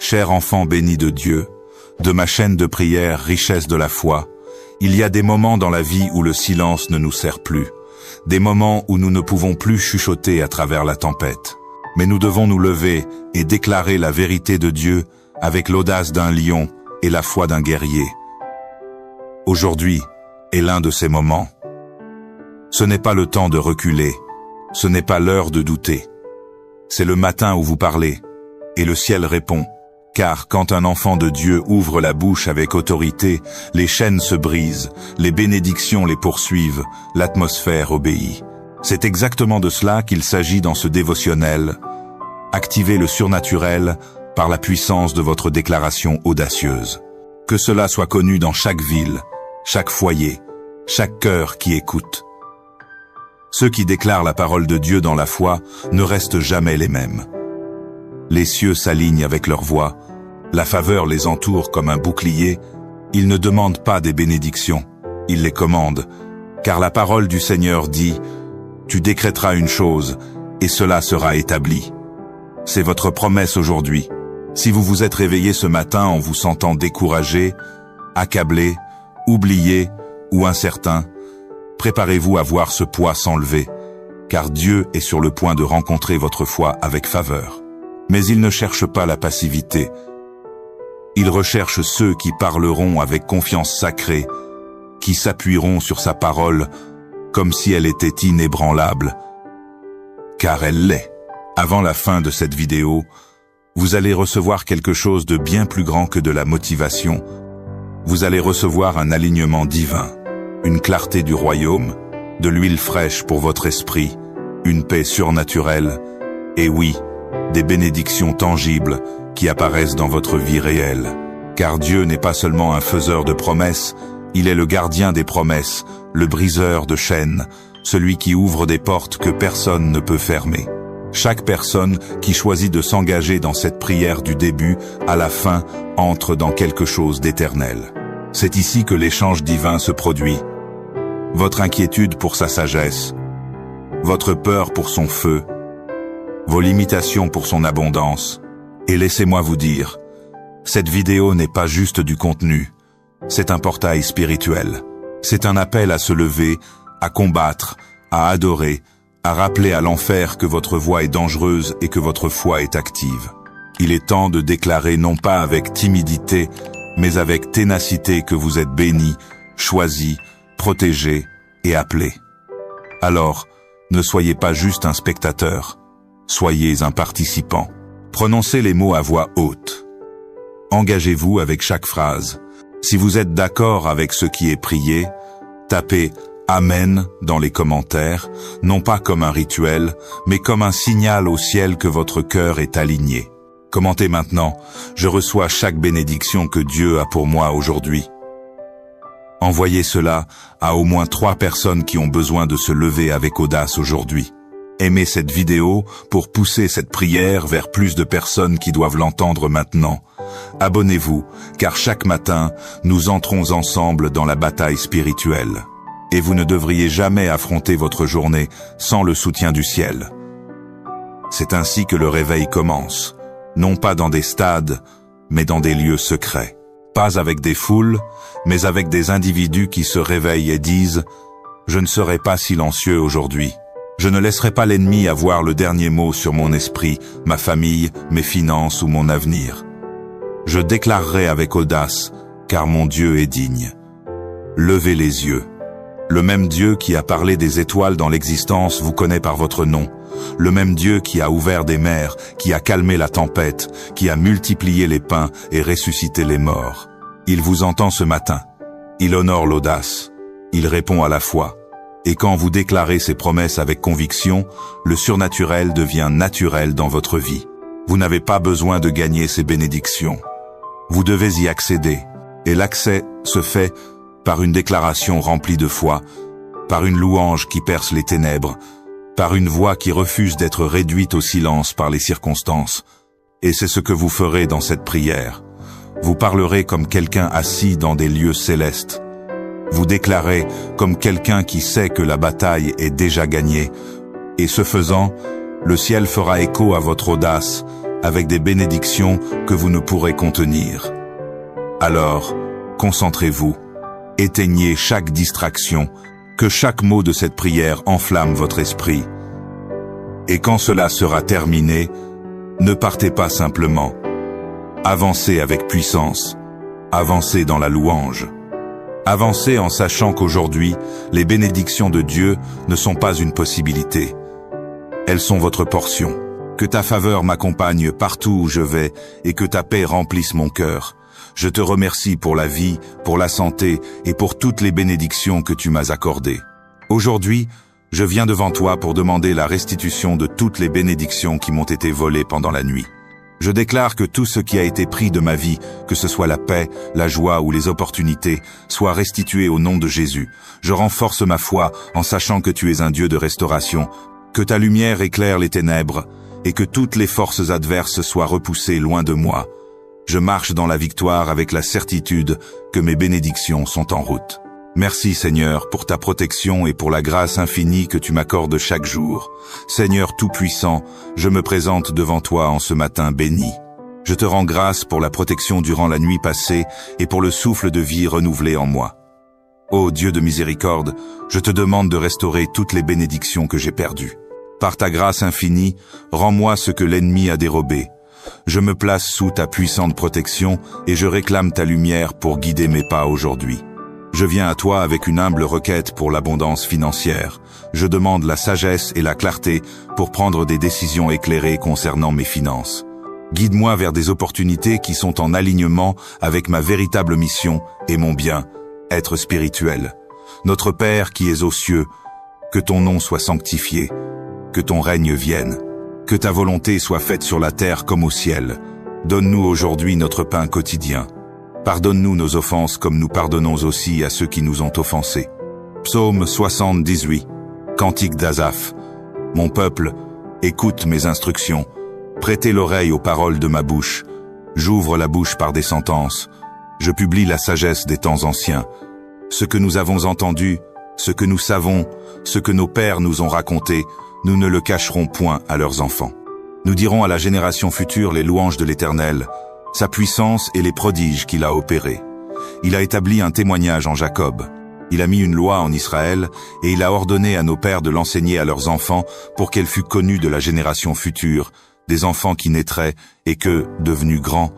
Cher enfant béni de Dieu, de ma chaîne de prière, richesse de la foi, il y a des moments dans la vie où le silence ne nous sert plus, des moments où nous ne pouvons plus chuchoter à travers la tempête. Mais nous devons nous lever et déclarer la vérité de Dieu avec l'audace d'un lion et la foi d'un guerrier. Aujourd'hui est l'un de ces moments. Ce n'est pas le temps de reculer, ce n'est pas l'heure de douter. C'est le matin où vous parlez, et le ciel répond. Car quand un enfant de Dieu ouvre la bouche avec autorité, les chaînes se brisent, les bénédictions les poursuivent, l'atmosphère obéit. C'est exactement de cela qu'il s'agit dans ce dévotionnel. Activez le surnaturel par la puissance de votre déclaration audacieuse. Que cela soit connu dans chaque ville, chaque foyer, chaque cœur qui écoute. Ceux qui déclarent la parole de Dieu dans la foi ne restent jamais les mêmes. Les cieux s'alignent avec leur voix, la faveur les entoure comme un bouclier, ils ne demandent pas des bénédictions, ils les commandent, car la parole du Seigneur dit « Tu décrèteras une chose, et cela sera établi ». C'est votre promesse aujourd'hui. Si vous vous êtes réveillé ce matin en vous sentant découragé, accablé, oublié ou incertain, préparez-vous à voir ce poids s'enlever, car Dieu est sur le point de rencontrer votre foi avec faveur. Mais il ne cherche pas la passivité. Il recherche ceux qui parleront avec confiance sacrée, qui s'appuieront sur sa parole comme si elle était inébranlable, car elle l'est. Avant la fin de cette vidéo, vous allez recevoir quelque chose de bien plus grand que de la motivation. Vous allez recevoir un alignement divin, une clarté du royaume, de l'huile fraîche pour votre esprit, une paix surnaturelle, et oui, des bénédictions tangibles qui apparaissent dans votre vie réelle. Car Dieu n'est pas seulement un faiseur de promesses, il est le gardien des promesses, le briseur de chaînes, celui qui ouvre des portes que personne ne peut fermer. Chaque personne qui choisit de s'engager dans cette prière du début à la fin entre dans quelque chose d'éternel. C'est ici que l'échange divin se produit. Votre inquiétude pour sa sagesse, votre peur pour son feu, vos limitations pour son abondance. Et laissez-moi vous dire, cette vidéo n'est pas juste du contenu, c'est un portail spirituel. C'est un appel à se lever, à combattre, à adorer, à rappeler à l'enfer que votre voix est dangereuse et que votre foi est active. Il est temps de déclarer non pas avec timidité, mais avec ténacité que vous êtes béni, choisi, protégé et appelé. Alors, ne soyez pas juste un spectateur, soyez un participant. Prononcez les mots à voix haute. Engagez-vous avec chaque phrase. Si vous êtes d'accord avec ce qui est prié, tapez « Amen » dans les commentaires, non pas comme un rituel, mais comme un signal au ciel que votre cœur est aligné. Commentez maintenant « Je reçois chaque bénédiction que Dieu a pour moi aujourd'hui ». Envoyez cela à au moins 3 personnes qui ont besoin de se lever avec audace aujourd'hui. Aimez cette vidéo pour pousser cette prière vers plus de personnes qui doivent l'entendre maintenant. Abonnez-vous, car chaque matin, nous entrons ensemble dans la bataille spirituelle. Et vous ne devriez jamais affronter votre journée sans le soutien du ciel. C'est ainsi que le réveil commence, non pas dans des stades, mais dans des lieux secrets. Pas avec des foules, mais avec des individus qui se réveillent et disent « Je ne serai pas silencieux aujourd'hui. Je ne laisserai pas l'ennemi avoir le dernier mot sur mon esprit, ma famille, mes finances ou mon avenir. Je déclarerai avec audace, car mon Dieu est digne. Levez les yeux. Le même Dieu qui a parlé des étoiles dans l'existence vous connaît par votre nom. Le même Dieu qui a ouvert des mers, qui a calmé la tempête, qui a multiplié les pains et ressuscité les morts. Il vous entend ce matin. Il honore l'audace. Il répond à la foi. Et quand vous déclarez ces promesses avec conviction, le surnaturel devient naturel dans votre vie. Vous n'avez pas besoin de gagner ces bénédictions. Vous devez y accéder. Et l'accès se fait par une déclaration remplie de foi, par une louange qui perce les ténèbres, par une voix qui refuse d'être réduite au silence par les circonstances. Et c'est ce que vous ferez dans cette prière. Vous parlerez comme quelqu'un assis dans des lieux célestes. Vous déclarez comme quelqu'un qui sait que la bataille est déjà gagnée. Et ce faisant, le ciel fera écho à votre audace avec des bénédictions que vous ne pourrez contenir. Alors, concentrez-vous, éteignez chaque distraction, que chaque mot de cette prière enflamme votre esprit. Et quand cela sera terminé, ne partez pas simplement. Avancez avec puissance, avancez dans la louange. Avancez en sachant qu'aujourd'hui, les bénédictions de Dieu ne sont pas une possibilité. Elles sont votre portion. Que ta faveur m'accompagne partout où je vais et que ta paix remplisse mon cœur. Je te remercie pour la vie, pour la santé et pour toutes les bénédictions que tu m'as accordées. Aujourd'hui, je viens devant toi pour demander la restitution de toutes les bénédictions qui m'ont été volées pendant la nuit. Je déclare que tout ce qui a été pris de ma vie, que ce soit la paix, la joie ou les opportunités, soit restitué au nom de Jésus. Je renforce ma foi en sachant que tu es un Dieu de restauration, que ta lumière éclaire les ténèbres et que toutes les forces adverses soient repoussées loin de moi. Je marche dans la victoire avec la certitude que mes bénédictions sont en route. Merci Seigneur pour ta protection et pour la grâce infinie que tu m'accordes chaque jour. Seigneur Tout-Puissant, je me présente devant toi en ce matin béni. Je te rends grâce pour la protection durant la nuit passée et pour le souffle de vie renouvelé en moi. Ô Dieu de miséricorde, je te demande de restaurer toutes les bénédictions que j'ai perdues. Par ta grâce infinie, rends-moi ce que l'ennemi a dérobé. Je me place sous ta puissante protection et je réclame ta lumière pour guider mes pas aujourd'hui. Je viens à toi avec une humble requête pour l'abondance financière. Je demande la sagesse et la clarté pour prendre des décisions éclairées concernant mes finances. Guide-moi vers des opportunités qui sont en alignement avec ma véritable mission et mon bien, être spirituel. Notre Père qui es aux cieux, que ton nom soit sanctifié, que ton règne vienne, que ta volonté soit faite sur la terre comme au ciel. Donne-nous aujourd'hui notre pain quotidien. Pardonne-nous nos offenses comme nous pardonnons aussi à ceux qui nous ont offensés. Psaume 78, Cantique d'Asaph. Mon peuple, écoute mes instructions. Prêtez l'oreille aux paroles de ma bouche. J'ouvre la bouche par des sentences. Je publie la sagesse des temps anciens. Ce que nous avons entendu, ce que nous savons, ce que nos pères nous ont raconté, nous ne le cacherons point à leurs enfants. Nous dirons à la génération future les louanges de l'Éternel, sa puissance et les prodiges qu'il a opérés. Il a établi un témoignage en Jacob. Il a mis une loi en Israël et il a ordonné à nos pères de l'enseigner à leurs enfants pour qu'elle fût connue de la génération future, des enfants qui naîtraient et que, devenus grands,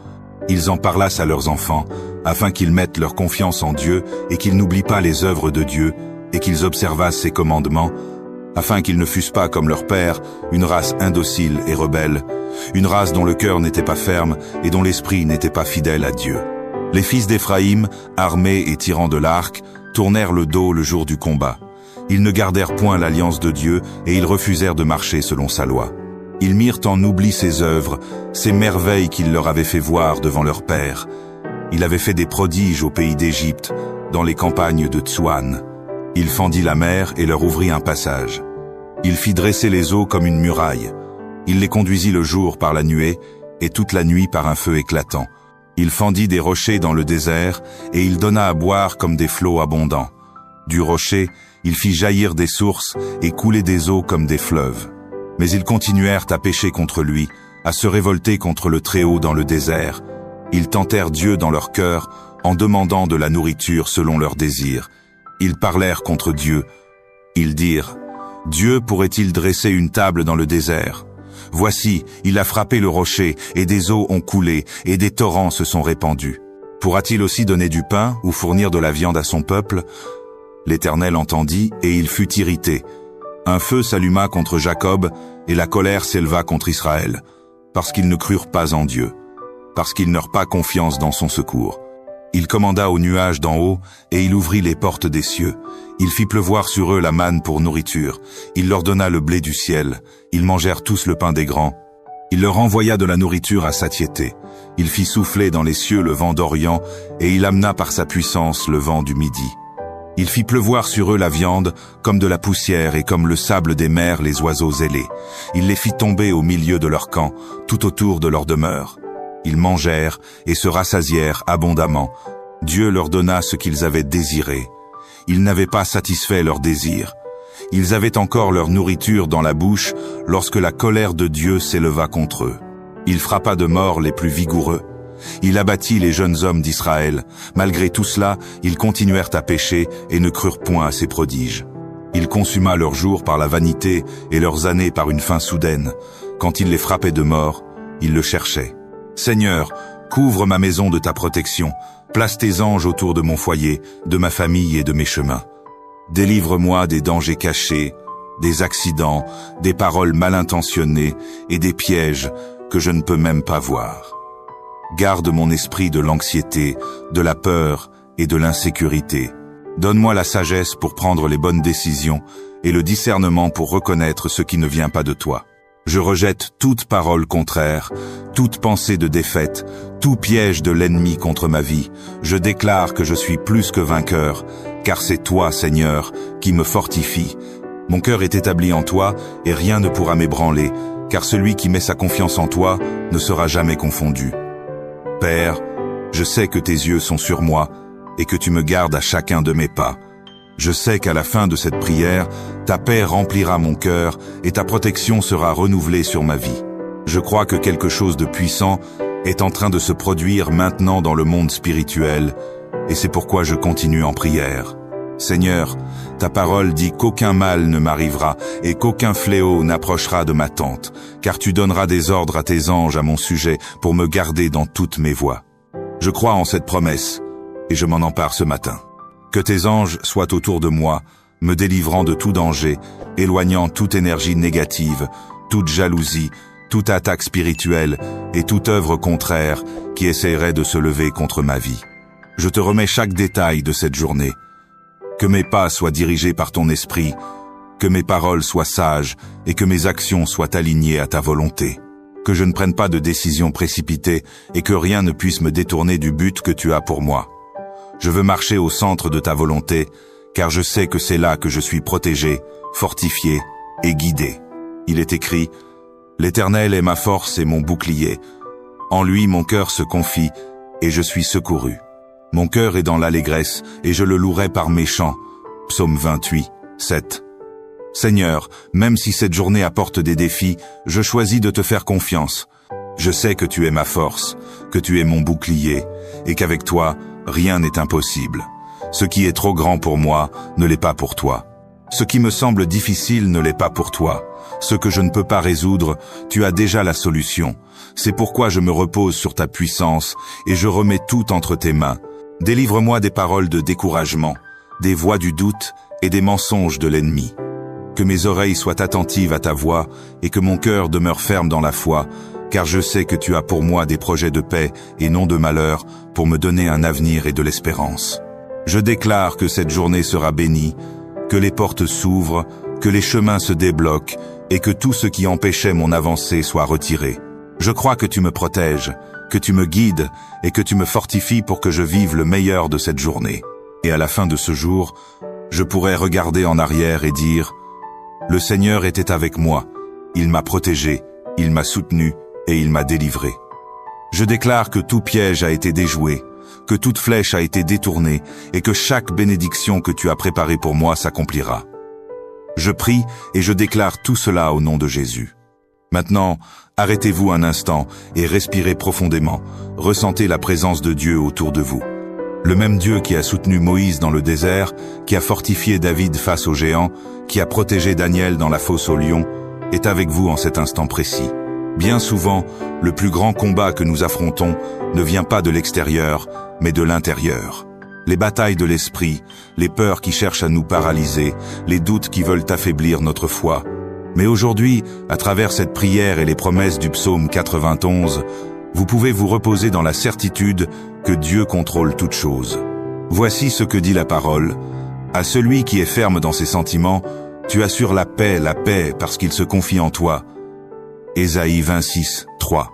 ils en parlassent à leurs enfants, afin qu'ils mettent leur confiance en Dieu et qu'ils n'oublient pas les œuvres de Dieu et qu'ils observassent ses commandements, afin qu'ils ne fussent pas comme leur père, une race indocile et rebelle, une race dont le cœur n'était pas ferme et dont l'esprit n'était pas fidèle à Dieu. Les fils d'Éphraïm, armés et tirant de l'arc, tournèrent le dos le jour du combat. Ils ne gardèrent point l'alliance de Dieu et ils refusèrent de marcher selon sa loi. Ils mirent en oubli ses œuvres, ses merveilles qu'il leur avait fait voir devant leur père. Il avait fait des prodiges au pays d'Égypte, dans les campagnes de Tsuan. Il fendit la mer et leur ouvrit un passage. Il fit dresser les eaux comme une muraille. Il les conduisit le jour par la nuée et toute la nuit par un feu éclatant. Il fendit des rochers dans le désert et il donna à boire comme des flots abondants. Du rocher, il fit jaillir des sources et couler des eaux comme des fleuves. Mais ils continuèrent à pécher contre lui, à se révolter contre le Très-Haut dans le désert. Ils tentèrent Dieu dans leur cœur en demandant de la nourriture selon leurs désirs. Ils parlèrent contre Dieu. Ils dirent, « Dieu pourrait-il dresser une table dans le désert ? Voici, il a frappé le rocher, et des eaux ont coulé, et des torrents se sont répandus. Pourra-t-il aussi donner du pain ou fournir de la viande à son peuple ?» L'Éternel entendit, et il fut irrité. Un feu s'alluma contre Jacob, et la colère s'éleva contre Israël, parce qu'ils ne crurent pas en Dieu, parce qu'ils n'eurent pas confiance dans son secours. Il commanda aux nuages d'en haut, et il ouvrit les portes des cieux. Il fit pleuvoir sur eux la manne pour nourriture. Il leur donna le blé du ciel. Ils mangèrent tous le pain des grands. Il leur envoya de la nourriture à satiété. Il fit souffler dans les cieux le vent d'Orient, et il amena par sa puissance le vent du Midi. Il fit pleuvoir sur eux la viande, comme de la poussière et comme le sable des mers les oiseaux ailés. Il les fit tomber au milieu de leur camp, tout autour de leur demeure. Ils mangèrent et se rassasièrent abondamment. Dieu leur donna ce qu'ils avaient désiré. Ils n'avaient pas satisfait leurs désirs. Ils avaient encore leur nourriture dans la bouche lorsque la colère de Dieu s'éleva contre eux. Il frappa de mort les plus vigoureux. Il abattit les jeunes hommes d'Israël. Malgré tout cela, ils continuèrent à pécher et ne crurent point à ses prodiges. Il consuma leurs jours par la vanité et leurs années par une faim soudaine. Quand il les frappait de mort, ils le cherchaient. Seigneur, couvre ma maison de ta protection. Place tes anges autour de mon foyer, de ma famille et de mes chemins. Délivre-moi des dangers cachés, des accidents, des paroles mal intentionnées et des pièges que je ne peux même pas voir. Garde mon esprit de l'anxiété, de la peur et de l'insécurité. Donne-moi la sagesse pour prendre les bonnes décisions et le discernement pour reconnaître ce qui ne vient pas de toi. Je rejette toute parole contraire, toute pensée de défaite, tout piège de l'ennemi contre ma vie. Je déclare que je suis plus que vainqueur, car c'est toi, Seigneur, qui me fortifie. Mon cœur est établi en toi et rien ne pourra m'ébranler, car celui qui met sa confiance en toi ne sera jamais confondu. Père, je sais que tes yeux sont sur moi et que tu me gardes à chacun de mes pas. Je sais qu'à la fin de cette prière, ta paix remplira mon cœur et ta protection sera renouvelée sur ma vie. Je crois que quelque chose de puissant est en train de se produire maintenant dans le monde spirituel et c'est pourquoi je continue en prière. Seigneur, ta parole dit qu'aucun mal ne m'arrivera et qu'aucun fléau n'approchera de ma tente, car tu donneras des ordres à tes anges à mon sujet pour me garder dans toutes mes voies. Je crois en cette promesse et je m'en empare ce matin. Que tes anges soient autour de moi, me délivrant de tout danger, éloignant toute énergie négative, toute jalousie, toute attaque spirituelle et toute œuvre contraire qui essaierait de se lever contre ma vie. Je te remets chaque détail de cette journée. Que mes pas soient dirigés par ton esprit, que mes paroles soient sages et que mes actions soient alignées à ta volonté. Que je ne prenne pas de décisions précipitées et que rien ne puisse me détourner du but que tu as pour moi. Je veux marcher au centre de ta volonté, car je sais que c'est là que je suis protégé, fortifié et guidé. Il est écrit « L'Éternel est ma force et mon bouclier. En lui mon cœur se confie et je suis secouru. Mon cœur est dans l'allégresse et je le louerai par mes chants. » Psaume 28, 7. Seigneur, même si cette journée apporte des défis, je choisis de te faire confiance. Je sais que tu es ma force, que tu es mon bouclier et qu'avec toi, rien n'est impossible. Ce qui est trop grand pour moi ne l'est pas pour toi. Ce qui me semble difficile ne l'est pas pour toi. Ce que je ne peux pas résoudre, tu as déjà la solution. C'est pourquoi je me repose sur ta puissance et je remets tout entre tes mains. Délivre-moi des paroles de découragement, des voix du doute et des mensonges de l'ennemi. Que mes oreilles soient attentives à ta voix et que mon cœur demeure ferme dans la foi, car je sais que tu as pour moi des projets de paix et non de malheur pour me donner un avenir et de l'espérance. Je déclare que cette journée sera bénie, que les portes s'ouvrent, que les chemins se débloquent et que tout ce qui empêchait mon avancée soit retiré. Je crois que tu me protèges, que tu me guides et que tu me fortifies pour que je vive le meilleur de cette journée. Et à la fin de ce jour, je pourrai regarder en arrière et dire « Le Seigneur était avec moi, il m'a protégé, il m'a soutenu et il m'a délivré. » Je déclare que tout piège a été déjoué, que toute flèche a été détournée et que chaque bénédiction que tu as préparée pour moi s'accomplira. Je prie et je déclare tout cela au nom de Jésus. Maintenant, arrêtez-vous un instant et respirez profondément. Ressentez la présence de Dieu autour de vous. Le même Dieu qui a soutenu Moïse dans le désert, qui a fortifié David face aux géants, qui a protégé Daniel dans la fosse aux lions, est avec vous en cet instant précis. Bien souvent, le plus grand combat que nous affrontons ne vient pas de l'extérieur, mais de l'intérieur. Les batailles de l'esprit, les peurs qui cherchent à nous paralyser, les doutes qui veulent affaiblir notre foi. Mais aujourd'hui, à travers cette prière et les promesses du psaume 91, vous pouvez vous reposer dans la certitude que Dieu contrôle toutes choses. Voici ce que dit la parole. À celui qui est ferme dans ses sentiments, tu assures la paix parce qu'il se confie en toi. Ésaïe 26, 3.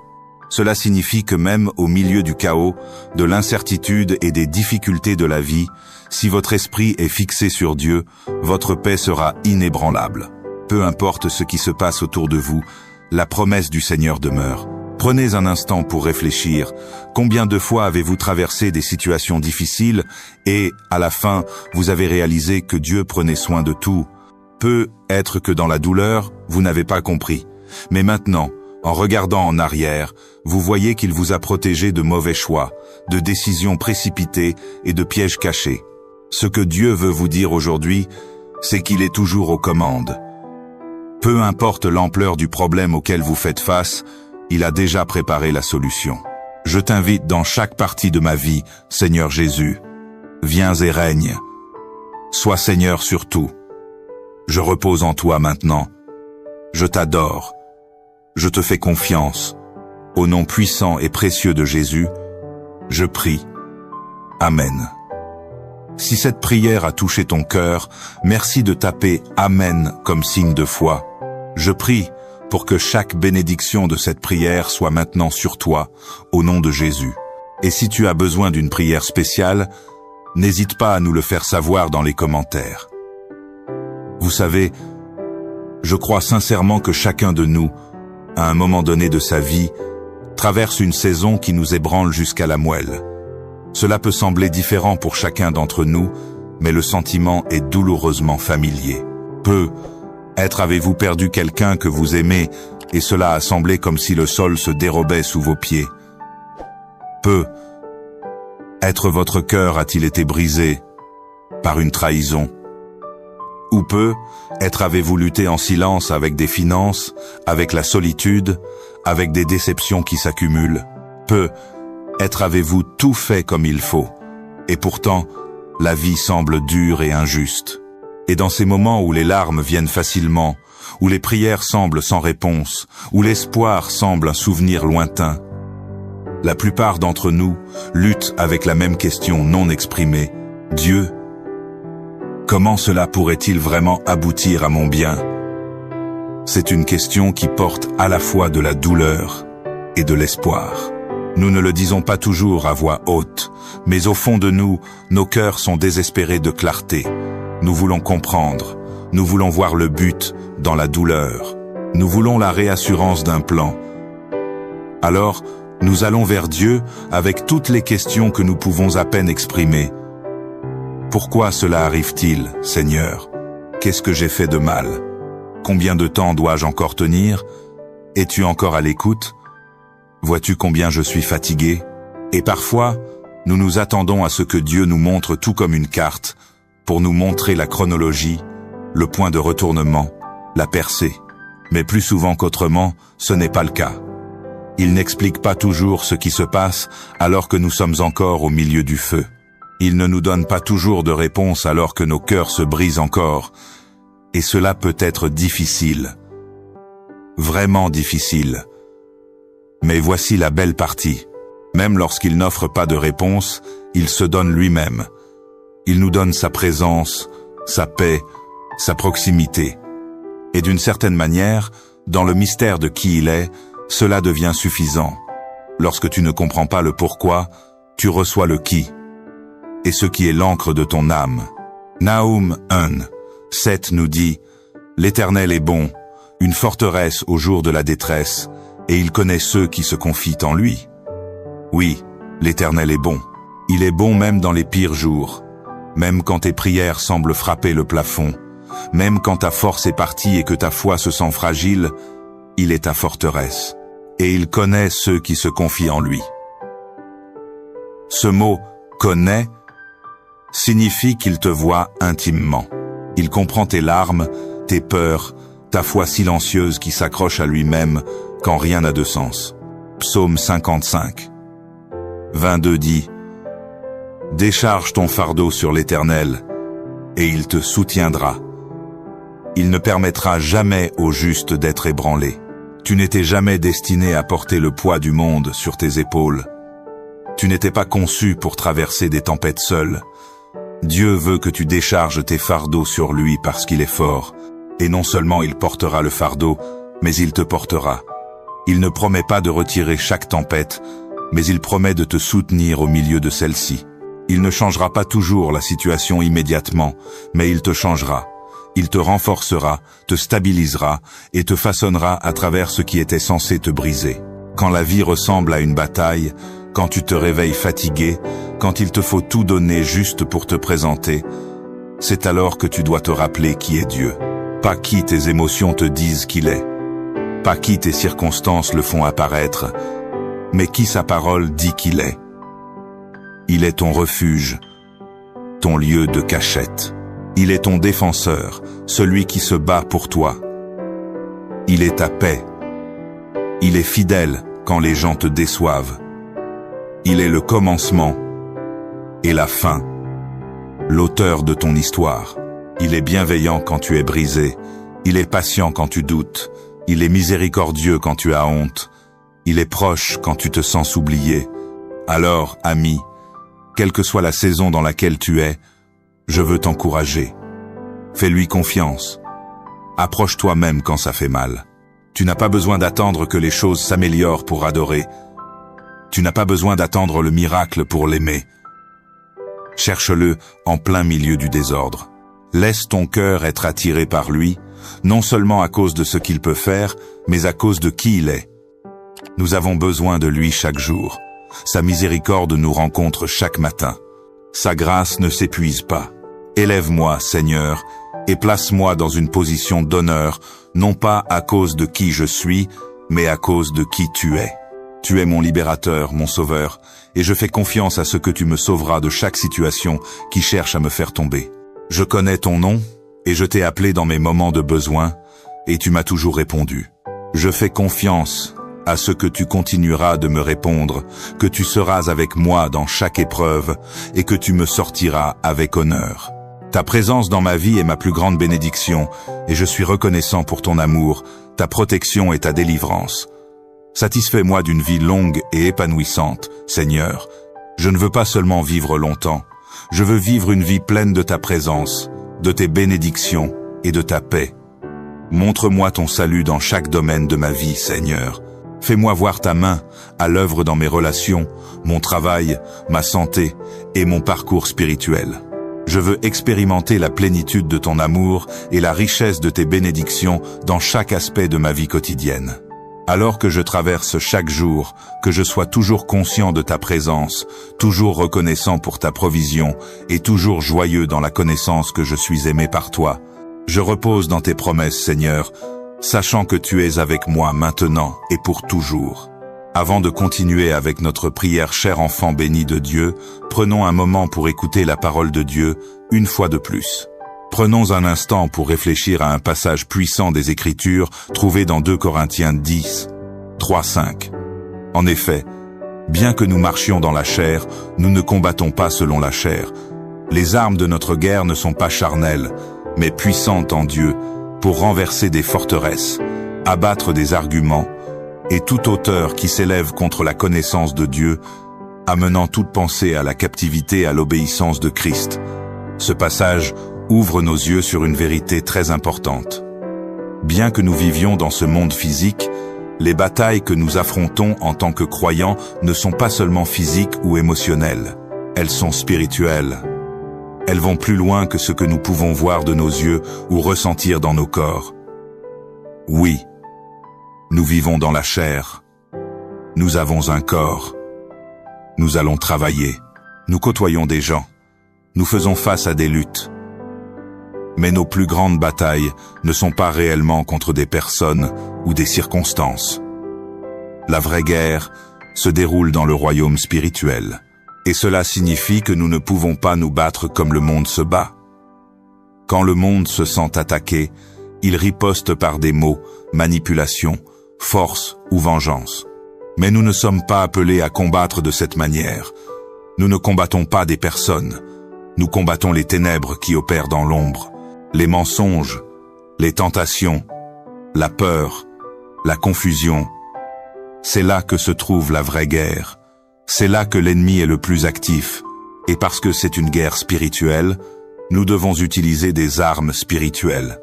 Cela signifie que même au milieu du chaos, de l'incertitude et des difficultés de la vie, si votre esprit est fixé sur Dieu, votre paix sera inébranlable. Peu importe ce qui se passe autour de vous, la promesse du Seigneur demeure. Prenez un instant pour réfléchir. Combien de fois avez-vous traversé des situations difficiles et, à la fin, vous avez réalisé que Dieu prenait soin de tout? Peut être que dans la douleur, vous n'avez pas compris. Mais maintenant, En regardant en arrière, vous voyez qu'il vous a protégé de mauvais choix, de décisions précipitées et de pièges cachés. Ce que Dieu veut vous dire aujourd'hui, c'est qu'il est toujours aux commandes. Peu importe l'ampleur du problème auquel vous faites face, il a déjà préparé la solution. Je t'invite dans chaque partie de ma vie, Seigneur Jésus. Viens et règne. Sois Seigneur sur tout. Je repose en toi maintenant. Je t'adore. Je te fais confiance. Au nom puissant et précieux de Jésus, je prie. Amen. Si cette prière a touché ton cœur, merci de taper Amen comme signe de foi. Je prie pour que chaque bénédiction de cette prière soit maintenant sur toi, au nom de Jésus. Et si tu as besoin d'une prière spéciale, n'hésite pas à nous le faire savoir dans les commentaires. Vous savez, je crois sincèrement que chacun de nous, à un moment donné de sa vie, traverse une saison qui nous ébranle jusqu'à la moelle. Cela peut sembler différent pour chacun d'entre nous, mais le sentiment est douloureusement familier. Peut-être avez-vous perdu quelqu'un que vous aimez, et cela a semblé comme si le sol se dérobait sous vos pieds. Peut-être votre cœur a-t-il été brisé par une trahison. Ou peut-être avez-vous lutté en silence avec des finances, avec la solitude, avec des déceptions qui s'accumulent. Peut-être avez-vous tout fait comme il faut, et pourtant, la vie semble dure et injuste. Et dans ces moments où les larmes viennent facilement, où les prières semblent sans réponse, où l'espoir semble un souvenir lointain, la plupart d'entre nous luttent avec la même question non exprimée. Dieu, comment cela pourrait-il vraiment aboutir à mon bien? C'est une question qui porte à la fois de la douleur et de l'espoir. Nous ne le disons pas toujours à voix haute, mais au fond de nous, nos cœurs sont désespérés de clarté. Nous voulons comprendre, nous voulons voir le but dans la douleur. Nous voulons la réassurance d'un plan. Alors, nous allons vers Dieu avec toutes les questions que nous pouvons à peine exprimer. Pourquoi cela arrive-t-il, Seigneur? Qu'est-ce que j'ai fait de mal? Combien de temps dois-je encore tenir? Es-tu encore à l'écoute? Vois-tu combien je suis fatigué? Et parfois, nous nous attendons à ce que Dieu nous montre tout comme une carte, pour nous montrer la chronologie, le point de retournement, la percée. Mais plus souvent qu'autrement, ce n'est pas le cas. Il n'explique pas toujours ce qui se passe alors que nous sommes encore au milieu du feu. Il ne nous donne pas toujours de réponse alors que nos cœurs se brisent encore. Et cela peut être difficile. Vraiment difficile. Mais voici la belle partie. Même lorsqu'il n'offre pas de réponse, il se donne lui-même. Il nous donne sa présence, sa paix, sa proximité. Et d'une certaine manière, dans le mystère de qui il est, cela devient suffisant. Lorsque tu ne comprends pas le pourquoi, tu reçois le qui. Et ce qui est l'encre de ton âme. Nahum 1:7 nous dit « L'Éternel est bon, une forteresse au jour de la détresse, et il connaît ceux qui se confient en lui. » Oui, l'Éternel est bon. Il est bon même dans les pires jours, même quand tes prières semblent frapper le plafond, même quand ta force est partie et que ta foi se sent fragile, il est ta forteresse, et il connaît ceux qui se confient en lui. Ce mot « connaît » signifie qu'il te voit intimement. Il comprend tes larmes, tes peurs, ta foi silencieuse qui s'accroche à lui-même quand rien n'a de sens. Psaume 55. 22 dit « Décharge ton fardeau sur l'Éternel, et il te soutiendra. Il ne permettra jamais au juste d'être ébranlé. Tu n'étais jamais destiné à porter le poids du monde sur tes épaules. Tu n'étais pas conçu pour traverser des tempêtes seul. Dieu veut que tu décharges tes fardeaux sur lui parce qu'il est fort. Et non seulement il portera le fardeau, mais il te portera. Il ne promet pas de retirer chaque tempête, mais il promet de te soutenir au milieu de celle-ci. Il ne changera pas toujours la situation immédiatement, mais il te changera. Il te renforcera, te stabilisera et te façonnera à travers ce qui était censé te briser. Quand la vie ressemble à une bataille, quand tu te réveilles fatigué, quand il te faut tout donner juste pour te présenter, c'est alors que tu dois te rappeler qui est Dieu, pas qui tes émotions te disent qu'il est. pas qui tes circonstances le font apparaître, mais qui sa parole dit qu'il est. Il est ton refuge, ton lieu de cachette. Il est ton défenseur, celui qui se bat pour toi. Il est ta paix. Il est fidèle quand les gens te déçoivent. Il est le commencement et la fin, l'auteur de ton histoire. Il est bienveillant quand tu es brisé. Il est patient quand tu doutes. Il est miséricordieux quand tu as honte. Il est proche quand tu te sens oublié. Alors, ami, quelle que soit la saison dans laquelle tu es, je veux t'encourager. Fais-lui confiance. Approche-toi même quand ça fait mal. Tu n'as pas besoin d'attendre que les choses s'améliorent pour adorer. Tu n'as pas besoin d'attendre le miracle pour l'aimer. Cherche-le en plein milieu du désordre. Laisse ton cœur être attiré par lui, non seulement à cause de ce qu'il peut faire, mais à cause de qui il est. Nous avons besoin de lui chaque jour. Sa miséricorde nous rencontre chaque matin. Sa grâce ne s'épuise pas. Élève-moi, Seigneur, et place-moi dans une position d'honneur, non pas à cause de qui je suis, mais à cause de qui tu es. Tu es mon libérateur, mon sauveur, et je fais confiance à ce que tu me sauveras de chaque situation qui cherche à me faire tomber. Je connais ton nom, et je t'ai appelé dans mes moments de besoin, et tu m'as toujours répondu. Je fais confiance à ce que tu continueras de me répondre, que tu seras avec moi dans chaque épreuve, et que tu me sortiras avec honneur. Ta présence dans ma vie est ma plus grande bénédiction, et je suis reconnaissant pour ton amour, ta protection et ta délivrance. Satisfais-moi d'une vie longue et épanouissante, Seigneur. Je ne veux pas seulement vivre longtemps, je veux vivre une vie pleine de ta présence, de tes bénédictions et de ta paix. Montre-moi ton salut dans chaque domaine de ma vie, Seigneur. Fais-moi voir ta main à l'œuvre dans mes relations, mon travail, ma santé et mon parcours spirituel. Je veux expérimenter la plénitude de ton amour et la richesse de tes bénédictions dans chaque aspect de ma vie quotidienne. Alors que je traverse chaque jour, que je sois toujours conscient de ta présence, toujours reconnaissant pour ta provision et toujours joyeux dans la connaissance que je suis aimé par toi. Je repose dans tes promesses, Seigneur, sachant que tu es avec moi maintenant et pour toujours. Avant de continuer avec notre prière, cher enfant béni de Dieu, prenons un moment pour écouter la parole de Dieu une fois de plus. Prenons un instant pour réfléchir à un passage puissant des Écritures trouvé dans 2 Corinthiens 10, 3-5. En effet, bien que nous marchions dans la chair, nous ne combattons pas selon la chair. Les armes de notre guerre ne sont pas charnelles, mais puissantes en Dieu, pour renverser des forteresses, abattre des arguments, et toute hauteur qui s'élève contre la connaissance de Dieu, amenant toute pensée à la captivité à l'obéissance de Christ. Ce passage ouvre nos yeux sur une vérité très importante. Bien que nous vivions dans ce monde physique, les batailles que nous affrontons en tant que croyants ne sont pas seulement physiques ou émotionnelles, elles sont spirituelles. Elles vont plus loin que ce que nous pouvons voir de nos yeux ou ressentir dans nos corps. Oui, nous vivons dans la chair. Nous avons un corps. Nous allons travailler. Nous côtoyons des gens. Nous faisons face à des luttes. Mais nos plus grandes batailles ne sont pas réellement contre des personnes ou des circonstances. La vraie guerre se déroule dans le royaume spirituel. Et cela signifie que nous ne pouvons pas nous battre comme le monde se bat. Quand le monde se sent attaqué, il riposte par des mots, manipulation, force ou vengeance. Mais nous ne sommes pas appelés à combattre de cette manière. Nous ne combattons pas des personnes. Nous combattons les ténèbres qui opèrent dans l'ombre, les mensonges, les tentations, la peur, la confusion. C'est là que se trouve la vraie guerre. C'est là que l'ennemi est le plus actif. Et parce que c'est une guerre spirituelle, nous devons utiliser des armes spirituelles.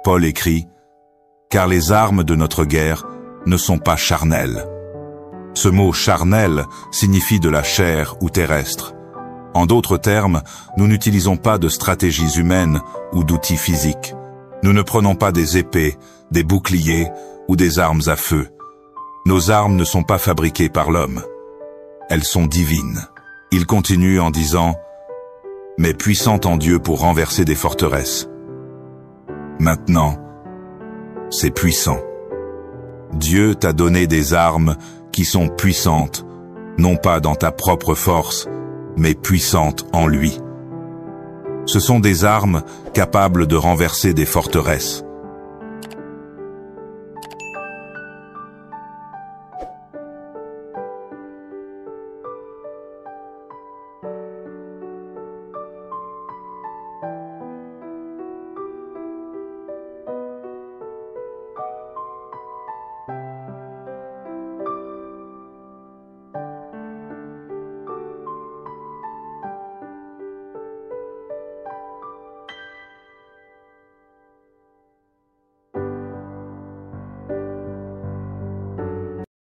Paul écrit « Car les armes de notre guerre ne sont pas charnelles ». Ce mot « charnel » signifie de la chair ou terrestre. En d'autres termes, nous n'utilisons pas de stratégies humaines ou d'outils physiques. Nous ne prenons pas des épées, des boucliers ou des armes à feu. Nos armes ne sont pas fabriquées par l'homme. Elles sont divines. Il continue en disant « mais puissantes en Dieu pour renverser des forteresses ». Maintenant, c'est puissant. Dieu t'a donné des armes qui sont puissantes, non pas dans ta propre force, mais puissantes en lui. Ce sont des armes capables de renverser des forteresses.